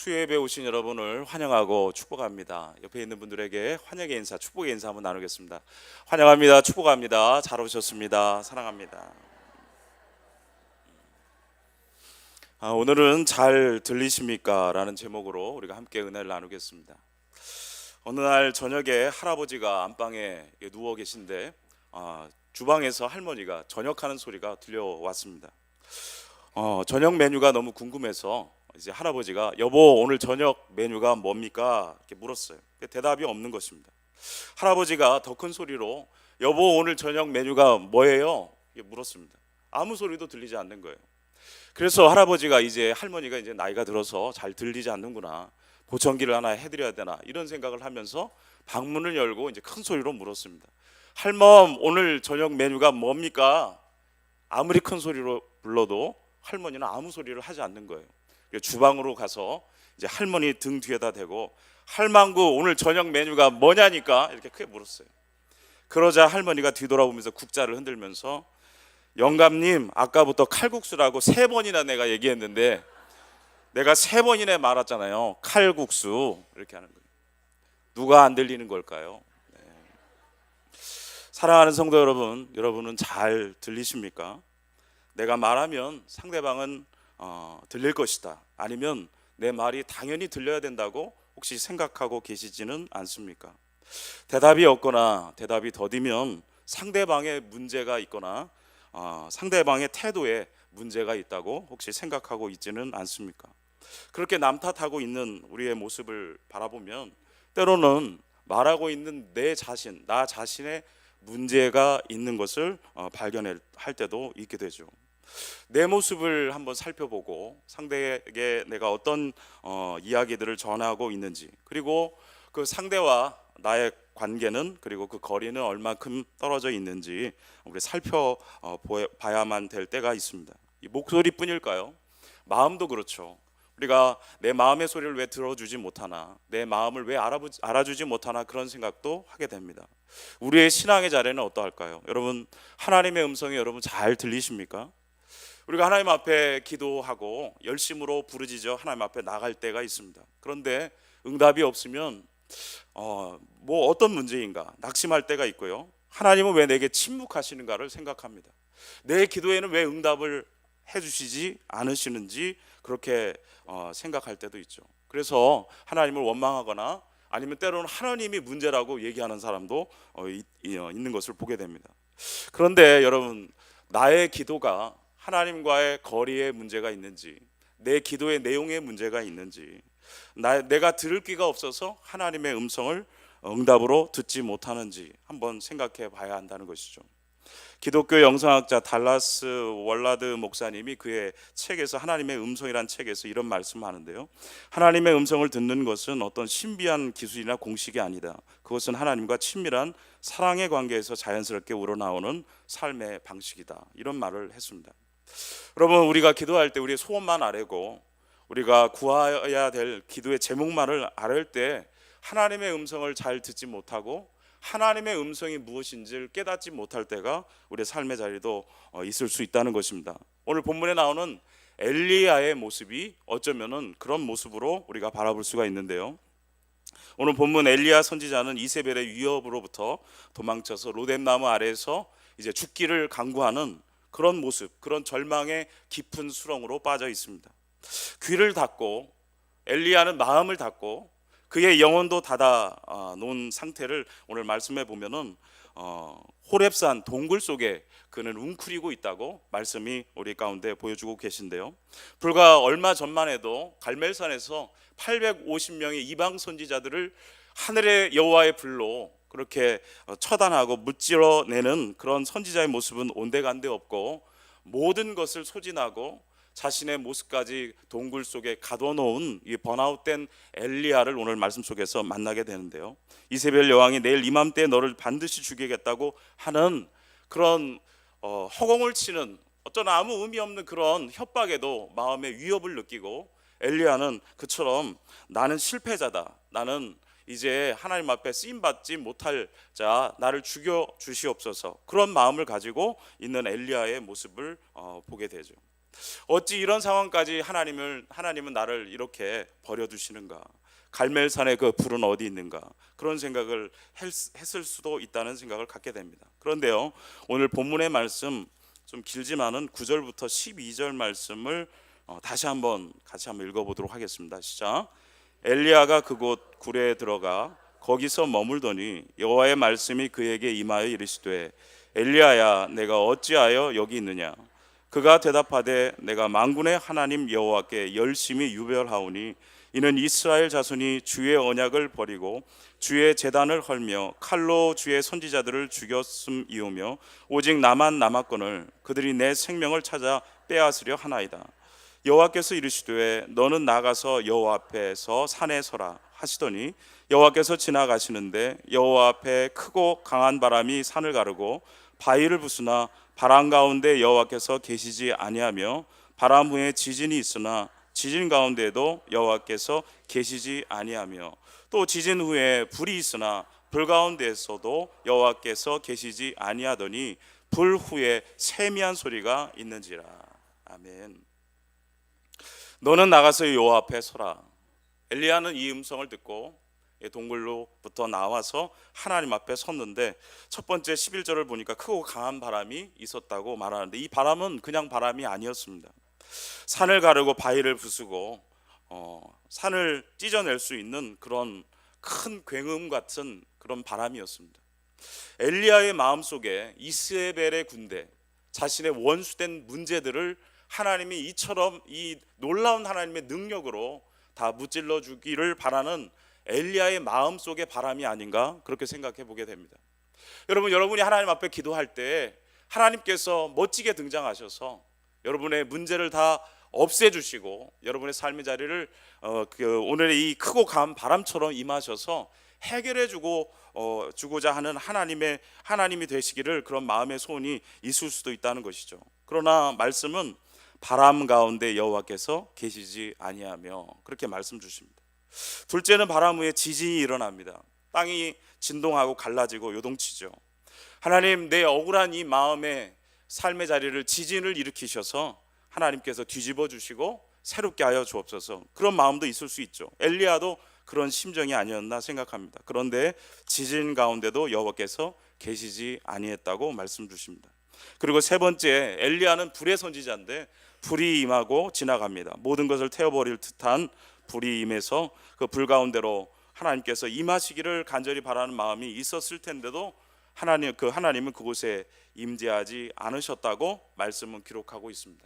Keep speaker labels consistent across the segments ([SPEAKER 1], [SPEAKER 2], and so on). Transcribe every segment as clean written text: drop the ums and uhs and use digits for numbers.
[SPEAKER 1] 수요예배 오신 여러분을 환영하고 축복합니다. 옆에 있는 분들에게 환영의 인사, 축복의 인사 한번 나누겠습니다. 환영합니다. 축복합니다. 잘 오셨습니다. 사랑합니다. 오늘은 잘 들리십니까? 라는 제목으로 우리가 함께 은혜를 나누겠습니다. 어느 날 저녁에 할아버지가 안방에 누워 계신데 주방에서 할머니가 저녁하는 소리가 들려왔습니다. 저녁 메뉴가 너무 궁금해서 이제 할아버지가 여보 오늘 저녁 메뉴가 뭡니까? 이렇게 물었어요. 대답이 없는 것입니다. 할아버지가 더 큰 소리로 여보 오늘 저녁 메뉴가 뭐예요? 이렇게 물었습니다. 아무 소리도 들리지 않는 거예요. 그래서 할아버지가 할머니가 이제 나이가 들어서 잘 들리지 않는구나, 보청기를 하나 해드려야 되나 이런 생각을 하면서 방문을 열고 이제 큰 소리로 물었습니다. 할멈 오늘 저녁 메뉴가 뭡니까? 아무리 큰 소리로 불러도 할머니는 아무 소리를 하지 않는 거예요. 주방으로 가서 이제 할머니 등 뒤에다 대고 할망구 오늘 저녁 메뉴가 뭐냐니까 이렇게 크게 물었어요. 그러자 할머니가 뒤돌아보면서 국자를 흔들면서 영감님 아까부터 칼국수라고 3번이나 내가 얘기했는데 내가 3번이나 말았잖아요. 칼국수 이렇게 하는 거예요. 누가 안 들리는 걸까요? 네. 사랑하는 성도 여러분, 여러분은 잘 들리십니까? 내가 말하면 상대방은 들릴 것이다, 아니면 내 말이 당연히 들려야 된다고 혹시 생각하고 계시지는 않습니까? 대답이 없거나 대답이 더디면 상대방의 문제가 있거나 상대방의 태도에 문제가 있다고 혹시 생각하고 있지는 않습니까? 그렇게 남 탓하고 있는 우리의 모습을 바라보면 때로는 말하고 있는 나 자신의 문제가 있는 것을 발견할 때도 있게 되죠. 내 모습을 한번 살펴보고 상대에게 내가 어떤 이야기들을 전하고 있는지, 그리고 그 상대와 나의 관계는, 그리고 그 거리는 얼마큼 떨어져 있는지 우리 살펴봐야만 될 때가 있습니다. 이 목소리뿐일까요? 마음도 그렇죠. 우리가 내 마음의 소리를 왜 들어주지 못하나, 내 마음을 왜 알아주지 못하나 그런 생각도 하게 됩니다. 우리의 신앙의 자리는 어떠할까요? 여러분, 하나님의 음성이 여러분 잘 들리십니까? 우리가 하나님 앞에 기도하고 열심으로 부르짖어 하나님 앞에 나갈 때가 있습니다. 그런데 응답이 없으면 뭐 어떤 문제인가 낙심할 때가 있고요. 하나님은 왜 내게 침묵하시는가를 생각합니다. 내 기도에는 왜 응답을 해주시지 않으시는지 그렇게 생각할 때도 있죠. 그래서 하나님을 원망하거나 아니면 때로는 하나님이 문제라고 얘기하는 사람도 있는 것을 보게 됩니다. 그런데 여러분, 나의 기도가 하나님과의 거리에 문제가 있는지, 내 기도의 내용에 문제가 있는지, 내가 들을 귀가 없어서 하나님의 음성을 응답으로 듣지 못하는지 한번 생각해 봐야 한다는 것이죠. 기독교 영성학자 달라스 월라드 목사님이 그의 책에서, 하나님의 음성이란 책에서 이런 말씀을 하는데요. 하나님의 음성을 듣는 것은 어떤 신비한 기술이나 공식이 아니다. 그것은 하나님과 친밀한 사랑의 관계에서 자연스럽게 우러나오는 삶의 방식이다. 이런 말을 했습니다. 여러분, 우리가 기도할 때 우리의 소원만 아뢰고 우리가 구해야 될 기도의 제목만을 아뢰을 때 하나님의 음성을 잘 듣지 못하고 하나님의 음성이 무엇인지를 깨닫지 못할 때가 우리의 삶의 자리도 있을 수 있다는 것입니다. 오늘 본문에 나오는 엘리야의 모습이 어쩌면은 그런 모습으로 우리가 바라볼 수가 있는데요. 오늘 본문 엘리야 선지자는 이세벨의 위협으로부터 도망쳐서 로뎀나무 아래에서 이제 죽기를 간구하는 그런 모습, 그런 절망의 깊은 수렁으로 빠져 있습니다. 귀를 닫고, 엘리야는 마음을 닫고 그의 영혼도 닫아 놓은 상태를 오늘 말씀해 보면은 호렙산 동굴 속에 그는 웅크리고 있다고 말씀이 우리 가운데 보여주고 계신데요. 불과 얼마 전만 해도 갈멜산에서 850명의 이방 선지자들을 하늘의 여호와의 불로 그렇게 처단하고 무찌러내는 그런 선지자의 모습은 온데간데 없고, 모든 것을 소진하고 자신의 모습까지 동굴 속에 가둬놓은 이 번아웃된 엘리야를 오늘 말씀 속에서 만나게 되는데요. 이세벨 여왕이 내일 이맘때 너를 반드시 죽이겠다고 하는 그런 허공을 치는 어떤 아무 의미 없는 그런 협박에도 마음의 위협을 느끼고, 엘리야는 그처럼 나는 실패자다, 나는 이제 하나님 앞에 쓰임받지 못할 자, 나를 죽여 주시옵소서, 그런 마음을 가지고 있는 엘리야의 모습을 보게 되죠. 어찌 이런 상황까지 하나님은 나를 이렇게 버려두시는가? 갈멜산의 그 불은 어디 있는가? 그런 생각을 했을 수도 있다는 생각을 갖게 됩니다. 그런데요, 오늘 본문의 말씀 좀 길지만은 9절부터 12절 말씀을 다시 한번 같이 한번 읽어보도록 하겠습니다. 시작. 엘리야가 그곳 굴에 들어가 거기서 머물더니 여호와의 말씀이 그에게 임하여 이르시되 엘리야야 내가 어찌하여 여기 있느냐? 그가 대답하되 내가 만군의 하나님 여호와께 열심히 유별하오니 이는 이스라엘 자손이 주의 언약을 버리고 주의 제단을 헐며 칼로 주의 선지자들을 죽였음이오며 오직 나만 남았거늘 그들이 내 생명을 찾아 빼앗으려 하나이다. 여호와께서 이르시되 너는 나가서 여호와 앞에서 산에 서라 하시더니 여호와께서 지나가시는데 여호와 앞에 크고 강한 바람이 산을 가르고 바위를 부수나 바람 가운데 여호와께서 계시지 아니하며 바람 후에 지진이 있으나 지진 가운데에도 여호와께서 계시지 아니하며 또 지진 후에 불이 있으나 불 가운데에서도 여호와께서 계시지 아니하더니 불 후에 세미한 소리가 있는지라. 아멘. 너는 나가서 여호와 앞에 서라. 엘리야는 이 음성을 듣고 동굴로부터 나와서 하나님 앞에 섰는데 첫 번째 11절을 보니까 크고 강한 바람이 있었다고 말하는데 이 바람은 그냥 바람이 아니었습니다. 산을 가르고 바위를 부수고 산을 찢어낼 수 있는 그런 큰 굉음 같은 그런 바람이었습니다. 엘리야의 마음속에 이스라엘의 군대, 자신의 원수된 문제들을 하나님이 이처럼 이 놀라운 하나님의 능력으로 다 무찔러 주기를 바라는 엘리야의 마음속의 바람이 아닌가 그렇게 생각해 보게 됩니다. 여러분이 하나님 앞에 기도할 때 하나님께서 멋지게 등장하셔서 여러분의 문제를 다 없애주시고 여러분의 삶의 자리를 오늘의 이 크고 강한 바람처럼 임하셔서 주고자 하는 하나님이 되시기를 그런 마음의 소원이 있을 수도 있다는 것이죠. 그러나 말씀은 바람 가운데 여호와께서 계시지 아니하며 그렇게 말씀 주십니다. 둘째는 바람 후에 지진이 일어납니다. 땅이 진동하고 갈라지고 요동치죠. 하나님, 내 억울한 이 마음의 삶의 자리를 지진을 일으키셔서 하나님께서 뒤집어 주시고 새롭게 하여 주옵소서. 그런 마음도 있을 수 있죠. 엘리야도 그런 심정이 아니었나 생각합니다. 그런데 지진 가운데도 여호와께서 계시지 아니했다고 말씀 주십니다. 그리고 세 번째, 엘리야는 불의 선지자인데 불이 임하고 지나갑니다. 모든 것을 태워버릴 듯한 불이 임해서 그 불 가운데로 하나님께서 임하시기를 간절히 바라는 마음이 있었을 텐데도 하나님은 그곳에 임재하지 않으셨다고 말씀은 기록하고 있습니다.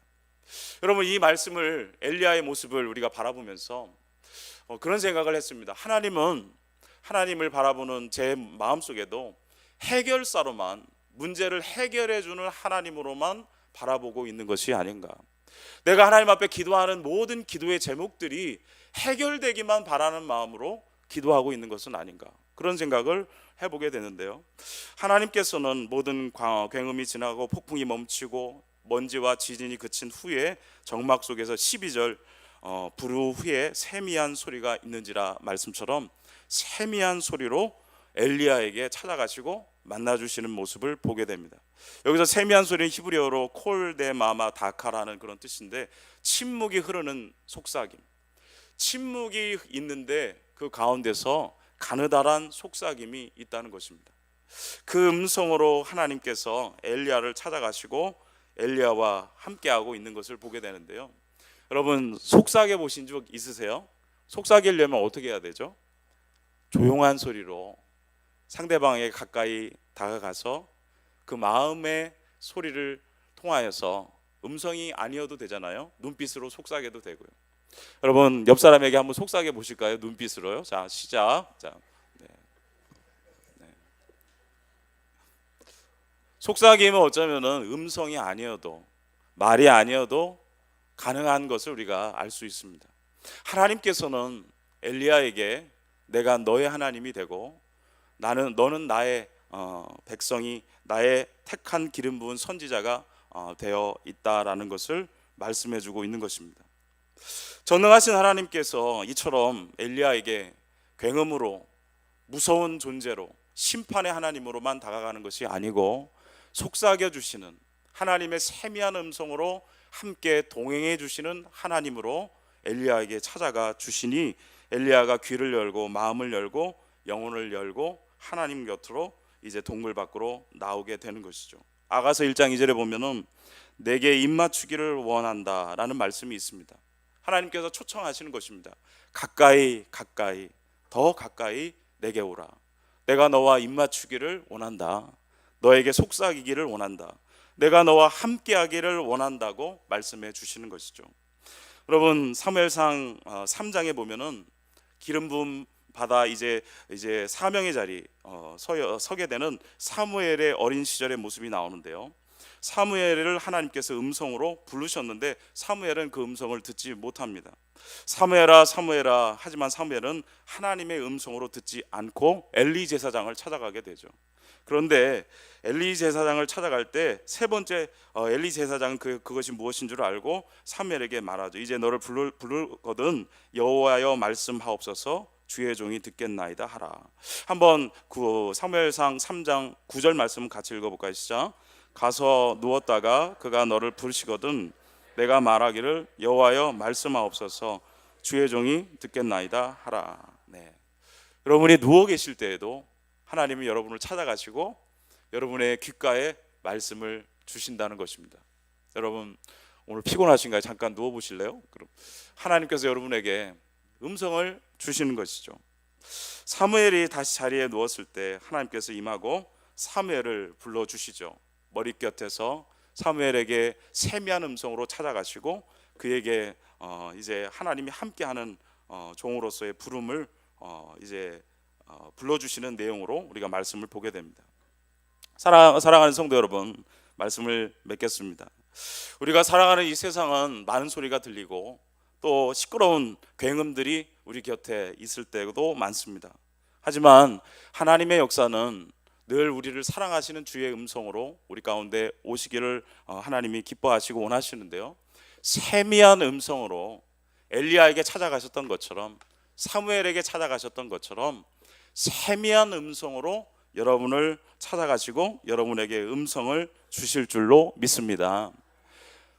[SPEAKER 1] 여러분, 이 말씀을 엘리야의 모습을 우리가 바라보면서 그런 생각을 했습니다. 하나님을 바라보는 제 마음속에도 해결사로만, 문제를 해결해 주는 하나님으로만 바라보고 있는 것이 아닌가. 내가 하나님 앞에 기도하는 모든 기도의 제목들이 해결되기만 바라는 마음으로 기도하고 있는 것은 아닌가, 그런 생각을 해보게 되는데요. 하나님께서는 모든 굉음이 지나고 폭풍이 멈추고 먼지와 지진이 그친 후에 정막 속에서 12절 불 후에 세미한 소리가 있는지라 말씀처럼 세미한 소리로 엘리야에게 찾아가시고 만나주시는 모습을 보게 됩니다. 여기서 세미한 소리는 히브리어로 콜데마마 다카라는 그런 뜻인데 침묵이 흐르는 속삭임, 침묵이 있는데 그 가운데서 가느다란 속삭임이 있다는 것입니다. 그 음성으로 하나님께서 엘리야를 찾아가시고 엘리야와 함께하고 있는 것을 보게 되는데요. 여러분, 속삭여 보신 적 있으세요? 속삭이려면 어떻게 해야 되죠? 조용한 소리로 상대방에게 가까이 다가가서 그 마음의 소리를 통하여서, 음성이 아니어도 되잖아요. 눈빛으로 속삭여도 되고요. 여러분, 옆 사람에게 한번 속삭여 보실까요? 눈빛으로요. 자, 시작. 자, 네. 속삭임은 어쩌면은 음성이 아니어도, 말이 아니어도 가능한 것을 우리가 알 수 있습니다. 하나님께서는 엘리야에게 내가 너의 하나님이 되고 너는 나의 백성이, 나의 택한 기름 부은 선지자가 되어 있다라는 것을 말씀해주고 있는 것입니다. 전능하신 하나님께서 이처럼 엘리야에게 굉음으로, 무서운 존재로, 심판의 하나님으로만 다가가는 것이 아니고 속삭여 주시는 하나님의 세미한 음성으로 함께 동행해 주시는 하나님으로 엘리야에게 찾아가 주시니 엘리야가 귀를 열고 마음을 열고 영혼을 열고 하나님 곁으로 이제 동굴 밖으로 나오게 되는 것이죠. 아가서 1장 2절에 보면은 내게 입맞추기를 원한다라는 말씀이 있습니다. 하나님께서 초청하시는 것입니다. 가까이 가까이 더 가까이 내게 오라. 내가 너와 입맞추기를 원한다. 너에게 속삭이기를 원한다. 내가 너와 함께하기를 원한다고 말씀해 주시는 것이죠. 여러분 사무엘상 3장에 보면은 기름 부음 받아 이제 사명의 자리 서게 되는 사무엘의 어린 시절의 모습이 나오는데요. 사무엘을 하나님께서 음성으로 부르셨는데 사무엘은 그 음성을 듣지 못합니다. 사무엘아 사무엘아 하지만 사무엘은 하나님의 음성으로 듣지 않고 엘리 제사장을 찾아가게 되죠. 그런데 엘리 제사장을 찾아갈 때 세 번째 엘리 제사장은 그것이 무엇인 줄 알고 사무엘에게 말하죠. 이제 너를 부르거든 여호와여 말씀하옵소서 주의 종이 듣겠나이다 하라. 한번 그 사무엘상 3장 9절 말씀 같이 읽어볼까요? 시작. 가서 누웠다가 그가 너를 부르시거든 내가 말하기를 여호와여 말씀하옵소서 주의 종이 듣겠나이다 하라. 네. 여러분이 누워 계실 때에도 하나님이 여러분을 찾아가시고 여러분의 귓가에 말씀을 주신다는 것입니다. 여러분 오늘 피곤하신가요? 잠깐 누워 보실래요? 그럼 하나님께서 여러분에게 음성을 주시는 것이죠. 사무엘이 다시 자리에 누웠을 때 하나님께서 임하고 사무엘을 불러 주시죠. 머리곁에서 사무엘에게 세미한 음성으로 찾아가시고 그에게 이제 하나님이 함께하는 종으로서의 부름을 이제 불러주시는 내용으로 우리가 말씀을 보게 됩니다. 사랑하는 성도 여러분, 말씀을 맺겠습니다. 우리가 살아가는 이 세상은 많은 소리가 들리고 또 시끄러운 굉음들이 우리 곁에 있을 때도 많습니다. 하지만 하나님의 역사는 늘 우리를 사랑하시는 주의 음성으로 우리 가운데 오시기를 하나님이 기뻐하시고 원하시는데요. 세미한 음성으로 엘리야에게 찾아가셨던 것처럼 사무엘에게 찾아가셨던 것처럼 세미한 음성으로 여러분을 찾아가시고 여러분에게 음성을 주실 줄로 믿습니다.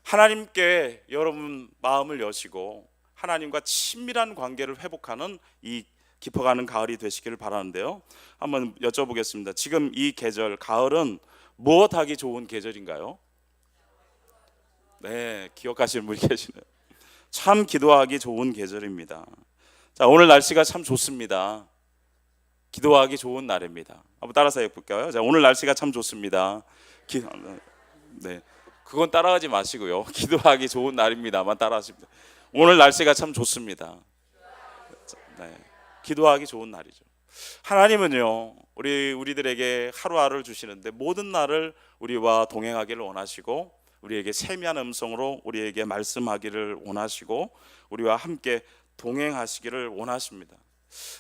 [SPEAKER 1] 하나님께 여러분 마음을 여시고 하나님과 친밀한 관계를 회복하는 이 깊어가는 가을이 되시기를 바라는데요. 한번 여쭤보겠습니다. 지금 이 계절 가을은 무엇하기 좋은 계절인가요? 네, 기억하시는 분이 계시네요. 참 기도하기 좋은 계절입니다. 자, 오늘 날씨가 참 좋습니다. 기도하기 좋은 날입니다. 한번 따라서 해볼까요? 자, 오늘 날씨가 참 좋습니다. 네, 그건 따라하지 마시고요. 기도하기 좋은 날입니다만 따라하십니다. 오늘 날씨가 참 좋습니다. 네, 기도하기 좋은 날이죠. 하나님은요, 우리들에게 하루하루를 주시는데 모든 날을 우리와 동행하기를 원하시고 우리에게 세미한 음성으로 우리에게 말씀하기를 원하시고 우리와 함께 동행하시기를 원하십니다.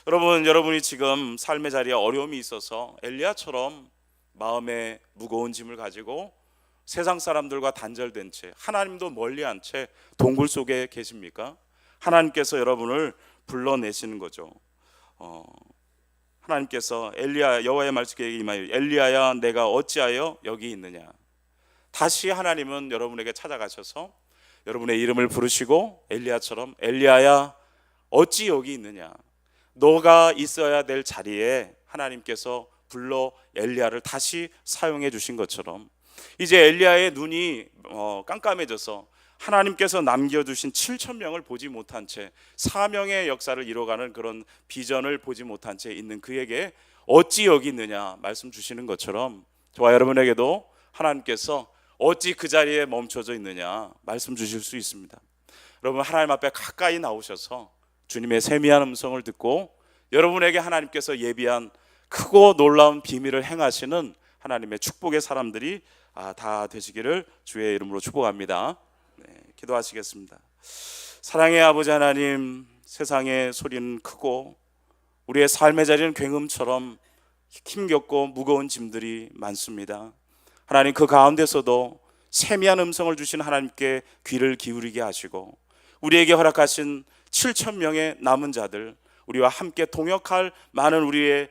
[SPEAKER 1] 여러분이 지금 삶의 자리에 어려움이 있어서 엘리야처럼 마음에 무거운 짐을 가지고 세상 사람들과 단절된 채 하나님도 멀리한 채 동굴 속에 계십니까? 하나님께서 여러분을 불러내시는 거죠. 하나님께서 엘리야 여호와의 말씀에 임하여 엘리야야 내가 어찌하여 여기 있느냐. 다시 하나님은 여러분에게 찾아가셔서 여러분의 이름을 부르시고 엘리야처럼 엘리야야 어찌 여기 있느냐. 너가 있어야 될 자리에 하나님께서 불러 엘리야를 다시 사용해 주신 것처럼 이제 엘리야의 눈이 깜깜해져서 하나님께서 남겨두신 7,000명을 보지 못한 채 사명의 역사를 이뤄가는 그런 비전을 보지 못한 채 있는 그에게 어찌 여기 있느냐 말씀 주시는 것처럼 저와 여러분에게도 하나님께서 어찌 그 자리에 멈춰져 있느냐 말씀 주실 수 있습니다. 여러분 하나님 앞에 가까이 나오셔서 주님의 세미한 음성을 듣고 여러분에게 하나님께서 예비한 크고 놀라운 비밀을 행하시는 하나님의 축복의 사람들이 다 되시기를 주의 이름으로 축복합니다. 네, 기도하시겠습니다. 사랑의 아버지 하나님, 세상의 소리는 크고 우리의 삶의 자리는 굉음처럼 힘겹고 무거운 짐들이 많습니다. 하나님 그 가운데서도 세미한 음성을 주신 하나님께 귀를 기울이게 하시고 우리에게 허락하신 7,000명의 남은 자들 우리와 함께 동역할 많은 우리의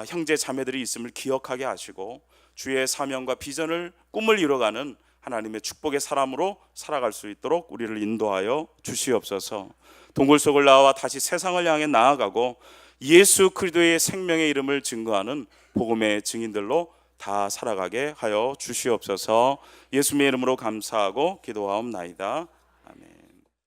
[SPEAKER 1] 형제 자매들이 있음을 기억하게 하시고 주의 사명과 비전을 꿈을 이뤄가는 하나님의 축복의 사람으로 살아갈 수 있도록 우리를 인도하여 주시옵소서. 동굴 속을 나와 다시 세상을 향해 나아가고 예수 그리스도의 생명의 이름을 증거하는 복음의 증인들로 다 살아가게 하여 주시옵소서. 예수님의 이름으로 감사하고 기도하옵나이다.